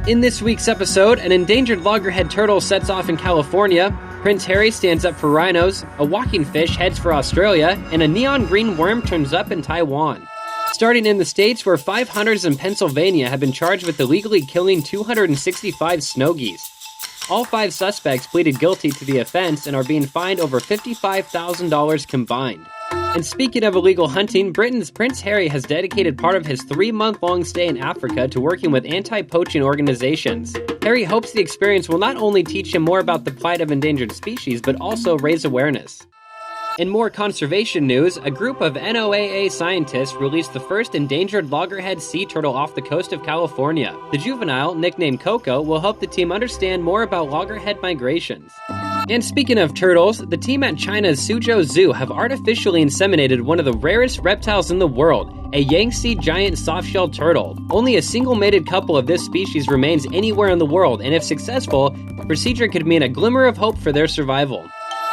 In this week's episode, an endangered loggerhead turtle sets off in California, Prince Harry stands up for rhinos, a walking fish heads for Australia, and a neon green worm turns up in Taiwan. Starting in the States, where 5 hunters in Pennsylvania have been charged with illegally killing 265 snow geese. All 5 suspects pleaded guilty to the offense and are being fined over $55,000 combined. And speaking of illegal hunting, Britain's Prince Harry has dedicated part of his 3-month-long stay in Africa to working with anti-poaching organizations. Harry hopes the experience will not only teach him more about the plight of endangered species, but also raise awareness. In more conservation news, a group of NOAA scientists released the first endangered loggerhead sea turtle off the coast of California. The juvenile, nicknamed Coco, will help the team understand more about loggerhead migrations. And speaking of turtles, the team at China's Suzhou Zoo have artificially inseminated one of the rarest reptiles in the world, a Yangtze giant soft-shelled turtle. Only a single mated couple of this species remains anywhere in the world, and if successful, the procedure could mean a glimmer of hope for their survival.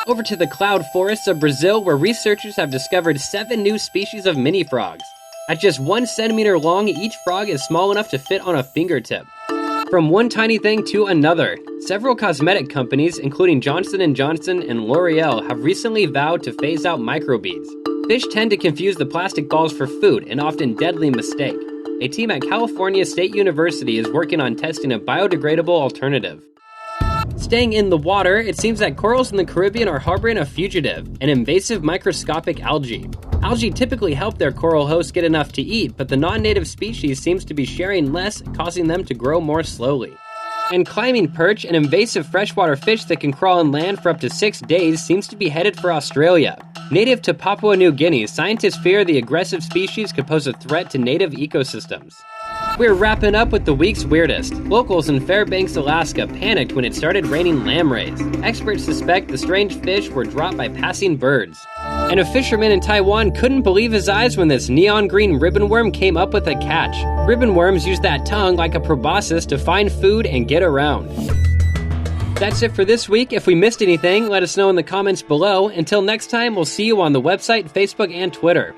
Over to the cloud forests of Brazil, where researchers have discovered 7 new species of mini frogs. At just 1 centimeter long, each frog is small enough to fit on a fingertip. From one tiny thing to another, several cosmetic companies, including Johnson & Johnson and L'Oreal, have recently vowed to phase out microbeads. Fish tend to confuse the plastic balls for food, an often deadly mistake. A team at California State University is working on testing a biodegradable alternative. Staying in the water, it seems that corals in the Caribbean are harboring a fugitive, an invasive microscopic algae. Algae typically help their coral hosts get enough to eat, but the non-native species seems to be sharing less, causing them to grow more slowly. And climbing perch, an invasive freshwater fish that can crawl on land for up to 6 days, seems to be headed for Australia. Native to Papua New Guinea, scientists fear the aggressive species could pose a threat to native ecosystems. We're wrapping up with the week's weirdest. Locals in Fairbanks, Alaska panicked when it started raining lampreys. Experts suspect the strange fish were dropped by passing birds. And a fisherman in Taiwan couldn't believe his eyes when this neon green ribbon worm came up with a catch. Ribbon worms use that tongue like a proboscis to find food and get around. That's it for this week. If we missed anything, let us know in the comments below. Until next time, we'll see you on the website, Facebook, and Twitter.